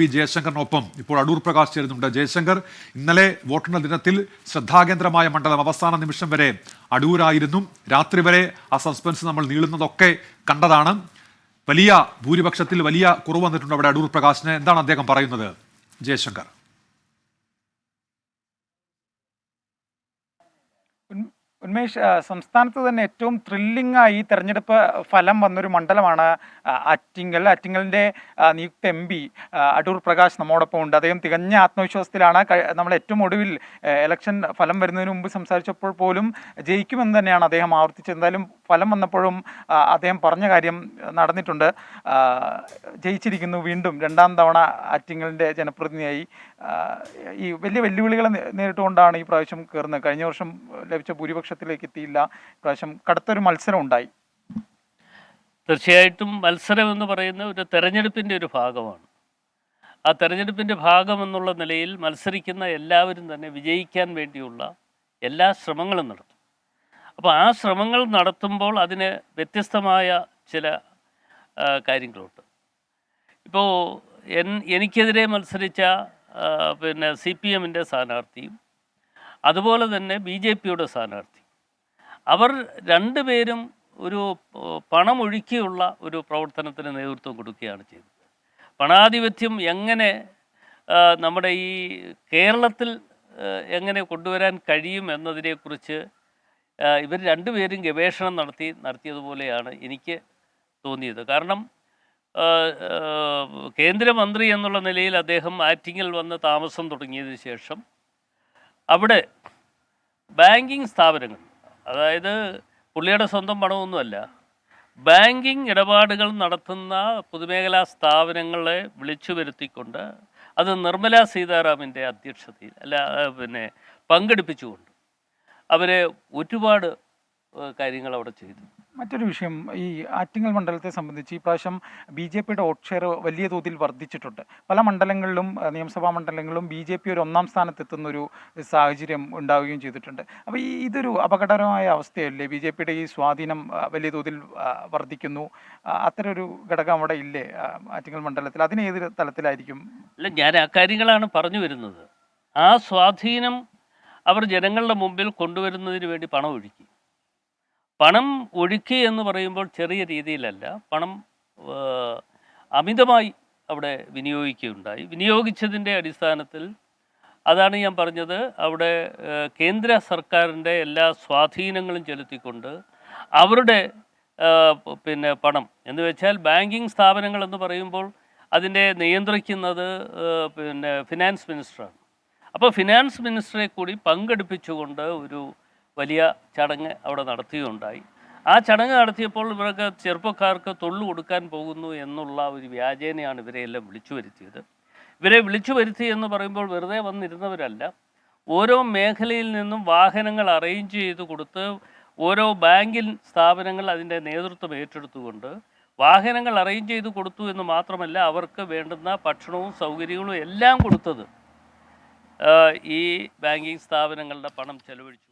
V ജയശങ്കറിനൊപ്പം ഇപ്പോൾ അടൂർ പ്രകാശ് ചേരുന്നുണ്ട്. ജയശങ്കർ, ഇന്നലെ വോട്ടെണ്ണൽ ദിനത്തിൽ ശ്രദ്ധാകേന്ദ്രമായ മണ്ഡലം അവസാന നിമിഷം വരെ അടൂരായിരുന്നു. രാത്രി വരെ ആ സസ്പെൻസ് നമ്മൾ നീളുന്നതൊക്കെ കണ്ടതാണ്. വലിയ ഭൂരിപക്ഷത്തിൽ വലിയ കുറവ് വന്നിട്ടുണ്ട് അവിടെ അടൂർ പ്രകാശിന്. എന്താണ് അദ്ദേഹം പറയുന്നത്? ജയശങ്കർ. ഉന്മേഷ്, സംസ്ഥാനത്ത് തന്നെ ഏറ്റവും ത്രില്ലിംഗ് ആയി തെരഞ്ഞെടുപ്പ് ഫലം വന്നൊരു മണ്ഡലമാണ് ആറ്റിങ്ങൽ. ആറ്റിങ്ങലിൻ്റെ നിയുക്ത എം പി അടൂർ പ്രകാശ് നമ്മോടൊപ്പം ഉണ്ട്. അദ്ദേഹം തികഞ്ഞ ആത്മവിശ്വാസത്തിലാണ്. നമ്മൾ ഏറ്റവും ഒടുവിൽ ഇലക്ഷൻ ഫലം വരുന്നതിന് മുമ്പ് സംസാരിച്ചപ്പോൾ പോലും ജയിക്കുമെന്ന് തന്നെയാണ് അദ്ദേഹം ആവർത്തിച്ചത്. എന്തായാലും ഫലം വന്നപ്പോഴും അദ്ദേഹം പറഞ്ഞ കാര്യം നടന്നിട്ടുണ്ട്. ജയിച്ചിരിക്കുന്നു, വീണ്ടും രണ്ടാം തവണ ആറ്റിങ്ങലിൻ്റെ ജനപ്രതിനിധിയായി. ഈ വലിയ വെല്ലുവിളികൾ നേരിട്ടുകൊണ്ടാണ് ഈ പ്രാവശ്യം കയറുന്നത്. കഴിഞ്ഞ വർഷം ലഭിച്ച ഭൂരിപക്ഷത്തിലേക്ക് എത്തിയില്ല. പ്രാവശ്യം കടുത്തൊരു മത്സരം ഉണ്ടായി. തീർച്ചയായിട്ടും മത്സരം എന്ന് പറയുന്ന ഒരു തെരഞ്ഞെടുപ്പിൻ്റെ ഒരു ഭാഗമാണ്. ആ തെരഞ്ഞെടുപ്പിൻ്റെ ഭാഗമെന്നുള്ള നിലയിൽ മത്സരിക്കുന്ന എല്ലാവരും തന്നെ വിജയിക്കാൻ വേണ്ടിയുള്ള എല്ലാ ശ്രമങ്ങളും നടത്തും. അപ്പോൾ ആ ശ്രമങ്ങൾ നടത്തുമ്പോൾ അതിന് വ്യത്യസ്തമായ ചില കാര്യങ്ങളുണ്ട്. ഇപ്പോൾ എനിക്കെതിരെ മത്സരിച്ച CPM-ൻ്റെ സ്ഥാനാർത്ഥിയും അതുപോലെ തന്നെ BJP-യുടെ സ്ഥാനാർത്ഥി, അവർ രണ്ടുപേരും ഒരു പണമൊഴുക്കിയുള്ള ഒരു പ്രവർത്തനത്തിന് നേതൃത്വം കൊടുക്കുകയാണ് ചെയ്തത്. പണാധിപത്യം എങ്ങനെ നമ്മുടെ ഈ കേരളത്തിൽ എങ്ങനെ കൊണ്ടുവരാൻ കഴിയും എന്നതിനെക്കുറിച്ച് ഇവർ രണ്ടുപേരും ഗവേഷണം നടത്തിയതുപോലെയാണ് എനിക്ക് തോന്നിയത്. കാരണം കേന്ദ്രമന്ത്രി എന്നുള്ള നിലയിൽ അദ്ദേഹം ആറ്റിങ്ങൽ വന്ന് താമസം തുടങ്ങിയതിന് ശേഷം അവിടെ ബാങ്കിങ് സ്ഥാപനങ്ങൾ, അതായത് പുള്ളിയുടെ സ്വന്തം പണമൊന്നുമല്ല, ബാങ്കിങ് ഇടപാടുകൾ നടത്തുന്ന പൊതുമേഖലാ സ്ഥാപനങ്ങളെ വിളിച്ചു വരുത്തിക്കൊണ്ട് അത് നിർമ്മലാ സീതാരാമൻ്റെ അധ്യക്ഷതയിൽ പങ്കെടുപ്പിച്ചുകൊണ്ട് അവരെ ഒരുപാട് കാര്യങ്ങൾ അവിടെ ചെയ്തു. മറ്റൊരു വിഷയം, ഈ ആറ്റിങ്ങൽ മണ്ഡലത്തെ സംബന്ധിച്ച് ഈ പ്രാവശ്യം BJP-യുടെ വോട്ട് ഷെയർ വലിയ തോതിൽ വർദ്ധിച്ചിട്ടുണ്ട്. പല മണ്ഡലങ്ങളിലും, നിയമസഭാ മണ്ഡലങ്ങളിലും BJP ഒരു ഒന്നാം സ്ഥാനത്തെത്തുന്നൊരു സാഹചര്യം ഉണ്ടാവുകയും ചെയ്തിട്ടുണ്ട്. അപ്പോൾ ഇതൊരു അപകടകരമായ അവസ്ഥയല്ലേ? BJP-യുടെ ഈ സ്വാധീനം വലിയ തോതിൽ വർദ്ധിക്കുന്നു. അത്തരമൊരു ഘടകം അവിടെ ഇല്ലേ ആറ്റിങ്ങൽ മണ്ഡലത്തിൽ? അതിന് ഏത് തലത്തിലായിരിക്കും? അല്ല, ഞാൻ ആ കാര്യങ്ങളാണ് പറഞ്ഞു വരുന്നത്. ആ സ്വാധീനം അവർ ജനങ്ങളുടെ മുമ്പിൽ കൊണ്ടുവരുന്നതിന് വേണ്ടി പണം ഒഴുക്കി എന്ന് പറയുമ്പോൾ ചെറിയ രീതിയിലല്ല, പണം അമിതമായി അവിടെ വിനിയോഗിക്കുകയുണ്ടായി. വിനിയോഗിച്ചതിൻ്റെ അടിസ്ഥാനത്തിൽ അതാണ് ഞാൻ പറഞ്ഞത്, അവിടെ കേന്ദ്ര സർക്കാരിൻ്റെ എല്ലാ സ്വാധീനങ്ങളും ചെലുത്തിക്കൊണ്ട് അവരുടെ പണം എന്ന് വെച്ചാൽ ബാങ്കിങ് സ്ഥാപനങ്ങൾ എന്ന് പറയുമ്പോൾ അതിൻ്റെ നിയന്ത്രിക്കുന്നത് ഫിനാൻസ് മിനിസ്റ്ററാണ്. അപ്പോൾ ഫിനാൻസ് മിനിസ്റ്ററെ കൂടി പങ്കെടുപ്പിച്ചുകൊണ്ട് ഒരു വലിയ ചടങ്ങ് അവിടെ നടത്തുകയുണ്ടായി. ആ ചടങ്ങ് നടത്തിയപ്പോൾ ഇവർക്ക് ചെറുപ്പക്കാർക്ക് തൊള്ളു കൊടുക്കാൻ പോകുന്നു എന്നുള്ള ഒരു വ്യാജേനയാണ് ഇവരെയെല്ലാം വിളിച്ചു വരുത്തിയത്. ഇവരെ വിളിച്ചു വരുത്തി എന്ന് പറയുമ്പോൾ വെറുതെ വന്നിരുന്നവരല്ല. ഓരോ മേഖലയിൽ നിന്നും വാഹനങ്ങൾ അറേഞ്ച് ചെയ്ത് കൊടുത്ത് ഓരോ ബാങ്കിങ് സ്ഥാപനങ്ങൾ അതിൻ്റെ നേതൃത്വം ഏറ്റെടുത്തുകൊണ്ട് വാഹനങ്ങൾ അറേഞ്ച് ചെയ്ത് കൊടുത്തു എന്ന് മാത്രമല്ല, അവർക്ക് വേണ്ടുന്ന ഭക്ഷണവും സൗകര്യങ്ങളും എല്ലാം കൊടുത്തത് ഈ ബാങ്കിങ് സ്ഥാപനങ്ങളുടെ പണം ചെലവഴിച്ചു.